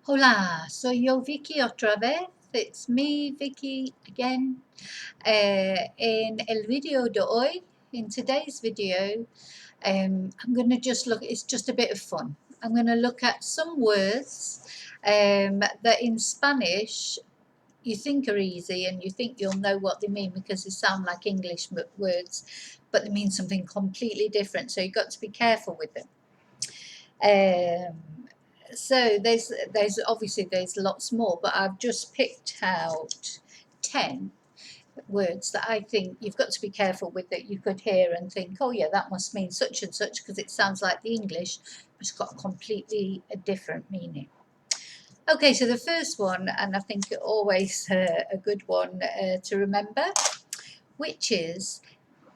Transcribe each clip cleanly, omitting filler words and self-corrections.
Hola, soy yo Vicky otra vez. It's me, Vicky, again. In el video de hoy, in today's video, I'm going to just look, it's just a bit of fun. I'm going to look at some words that in Spanish you think are easy and you think you'll know what they mean because they sound like English words, but they mean something completely different. So you've got to be careful with them. So there's obviously there's lots more, but I've just picked out 10 words that I think you've got to be careful with, that you could hear and think, oh yeah, that must mean such and such because it sounds like the English, but it's got completely a different meaning. Okay, so the first one, and I think always a good one to remember, which is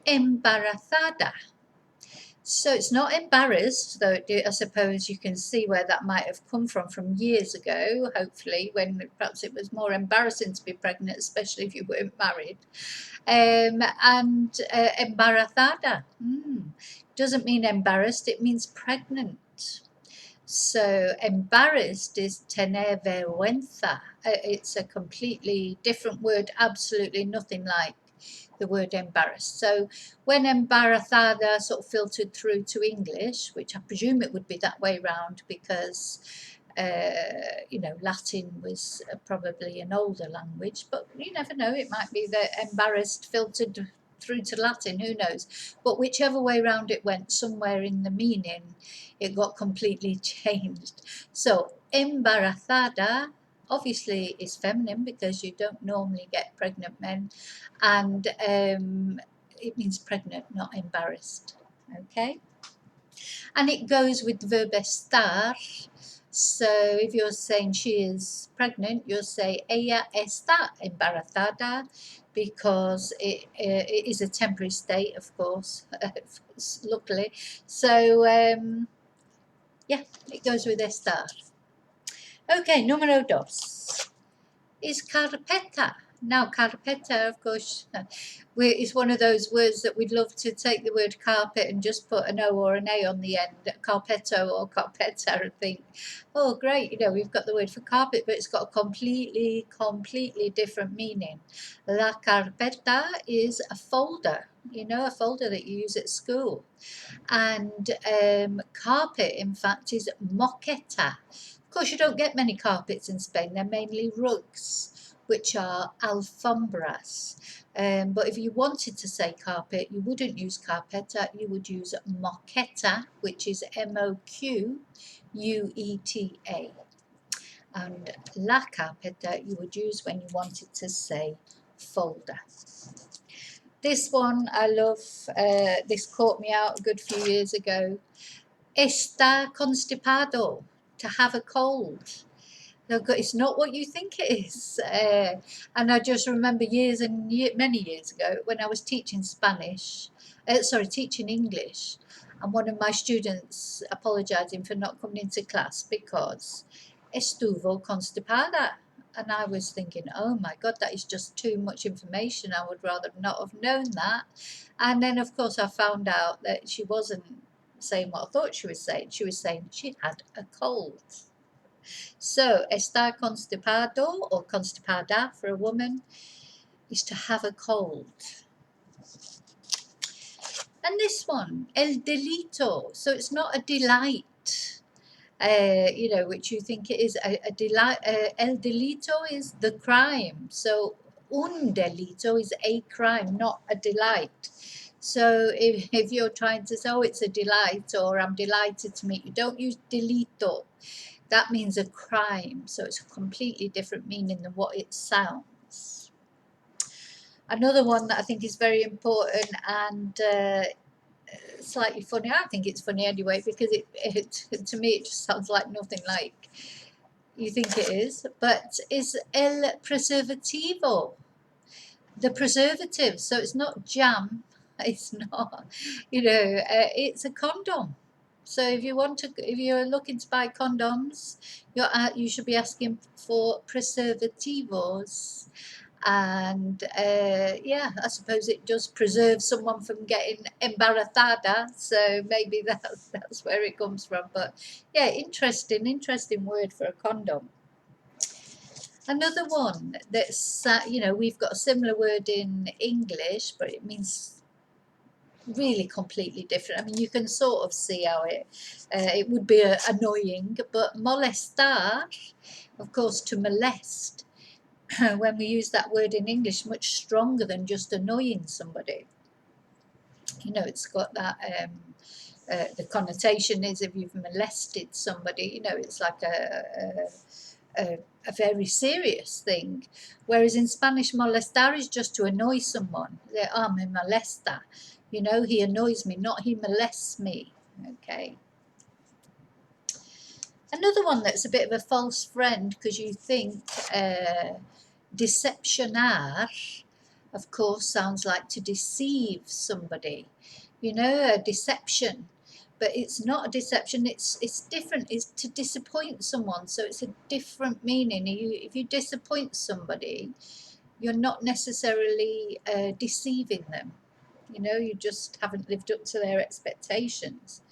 embarazada. So it's not embarrassed, though I suppose you can see where that might have come from years ago, hopefully, when perhaps it was more embarrassing to be pregnant, especially if you weren't married. And embarazada doesn't mean embarrassed, it means pregnant. So embarrassed is tener vergüenza. It's a completely different word, absolutely nothing like the word embarrassed. So when embarazada sort of filtered through to English, which I presume it would be that way round because Latin was probably an older language, but you never know, it might be that embarrassed filtered through to Latin, who knows. But whichever way round it went, somewhere in the meaning it got completely changed. So embarazada obviously is feminine because you don't normally get pregnant men, and it means pregnant, not embarrassed. Okay, and it goes with the verb estar. So if you're saying she is pregnant, you'll say ella está embarazada, because it is a temporary state, of course, luckily. So yeah, it goes with estar. Okay, número dos is carpeta. Now, carpeta, of course, is one of those words that we'd love to take the word carpet and just put an O or an A on the end, carpeto or carpeta, and think, oh, great, we've got the word for carpet, but it's got a completely different meaning. La carpeta is a folder, a folder that you use at school. And carpet, in fact, is moqueta. Of course, you don't get many carpets in Spain. They're mainly rugs, which are alfombras. But if you wanted to say carpet, you wouldn't use carpeta, you would use moqueta, which is MOQUETA. And la carpeta you would use when you wanted to say folder. This one I love. This caught me out a good few years ago. Está constipado, to have a cold. It's not what you think it is. And I just remember many years ago when I was teaching teaching English, and one of my students apologising for not coming into class because estuvo constipada. And I was thinking, oh my God, that is just too much information. I would rather not have known that. And then, of course, I found out that she wasn't saying what I thought she was saying. She was saying she had a cold. So, estar constipado or constipada for a woman is to have a cold. And this one, el delito. So it's not a delight, which you think it is. A delight. El delito is the crime. So un delito is a crime, not a delight. So if you're trying to say, oh, it's a delight, or I'm delighted to meet you, don't use delito. That means a crime. So it's a completely different meaning than what it sounds. Another one that I think is very important and slightly funny. I think it's funny anyway, because it to me it just sounds like nothing like you think it is, but is el preservativo, the preservative. So it's not jam, it's not, it's a condom. So if you're looking to buy condoms, you should be asking for preservativos. And I suppose it does preserve someone from getting embarazada, so maybe that's where it comes from. But yeah, interesting word for a condom. Another one that's, you know, we've got a similar word in English, but it means really completely different. I mean, you can sort of see how it would be annoying, but molestar, of course, to molest, when we use that word in English, much stronger than just annoying somebody. You know, it's got that, the connotation is if you've molested somebody, you know, it's like a very serious thing. Whereas in Spanish, molestar is just to annoy someone. They are me molesta. You know, he annoys me, not he molests me. Okay. Another one that's a bit of a false friend, because you think decepcionar, of course, sounds like to deceive somebody. You know, a deception. But it's not a deception, it's different. It's to disappoint someone, so it's a different meaning. If you disappoint somebody, you're not necessarily deceiving them. You know, you just haven't lived up to their expectations.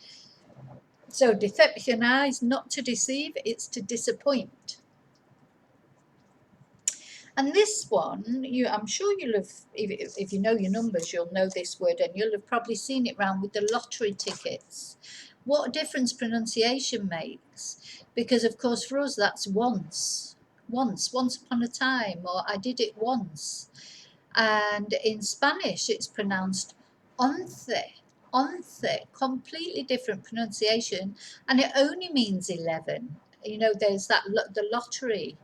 So decepcionar is not to deceive, it's to disappoint. And this one, I'm sure you'll have, if you know your numbers, you'll know this word, and you'll have probably seen it round with the lottery tickets. What a difference pronunciation makes. Because, of course, for us, that's once upon a time, or I did it once. And in Spanish, it's pronounced once, completely different pronunciation, and it only means 11. You know, there's that, the lottery.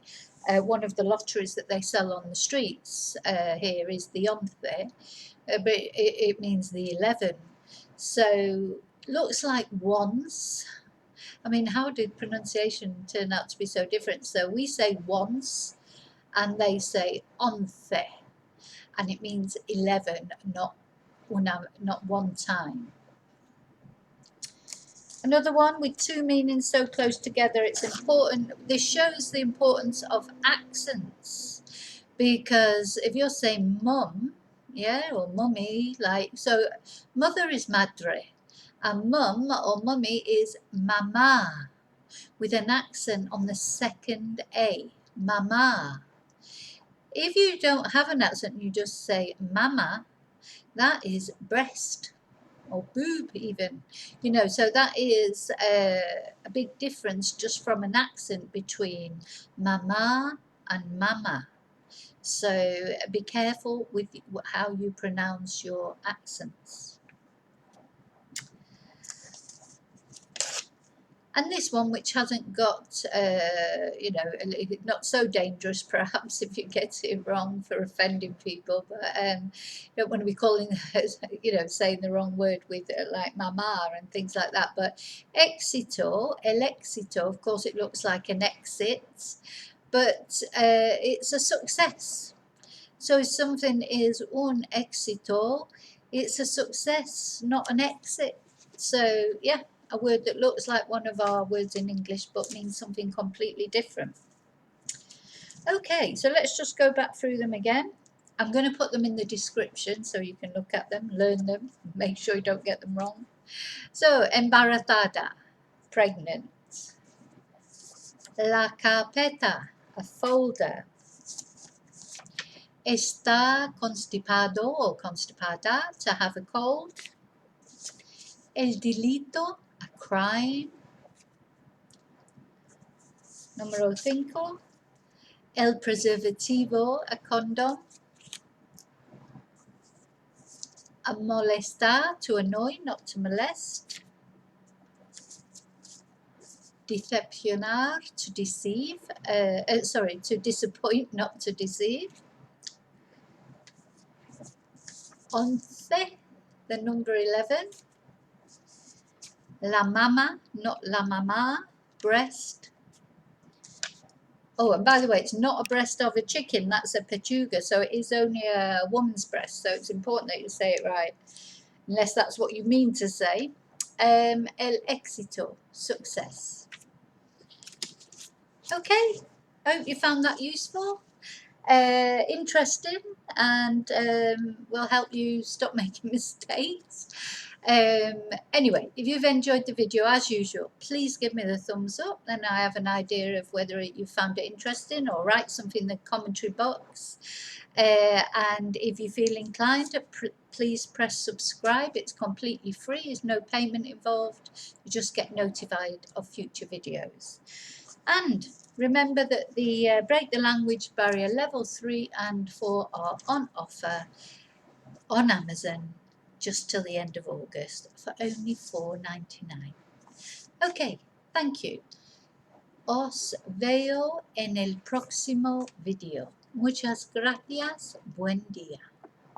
One of the lotteries that they sell on the streets here is the once, but it means the 11. So looks like once. I mean, how did pronunciation turn out to be so different? So we say once, and they say once, and it means 11, not one time. Another one with two meanings so close together, it's important. This shows the importance of accents, because if you're saying mum, yeah, or mummy, like, so mother is madre, and mum or mummy is mama, with an accent on the second A, mama. If you don't have an accent, you just say mama, that is breast, or boob even, you know, so that is a big difference just from an accent between mama and mama. So be careful with how you pronounce your accents. And this one, which hasn't got, you know, not so dangerous perhaps if you get it wrong for offending people, but you don't want to be calling, you know, saying the wrong word with like mama and things like that. But éxito, el éxito, of course, it looks like an exit, but it's a success. So if something is un éxito, it's a success, not an exit. So yeah, a word that looks like one of our words in English but means something completely different. Okay, so let's just go back through them again. I'm going to put them in the description so you can look at them, learn them, make sure you don't get them wrong. So, embarazada, pregnant. La carpeta, a folder. Está constipado or constipada, to have a cold. El delito, a crime. Número 5. El preservativo, a condom. A molestar, to annoy, not to molest. Decepcionar, to deceive. To disappoint, not to deceive. Once, the number 11. La mama, not la mama, breast. Oh, and by the way, it's not a breast of a chicken, that's a pechuga, so it is only a woman's breast, so it's important that you say it right, unless that's what you mean to say. El éxito, success. Okay, hope you found that useful, interesting, and will help you stop making mistakes. Anyway, if you've enjoyed the video as usual, please give me the thumbs up, then I have an idea of whether you found it interesting, or write something in the commentary box. And if you feel inclined, please press subscribe. It's completely free, there's no payment involved, you just get notified of future videos. And remember that the Break the Language Barrier Level 3 and 4 are on offer on Amazon just till the end of August for only $4.99. Okay, thank you. Os veo en el próximo video. Muchas gracias. Buen día.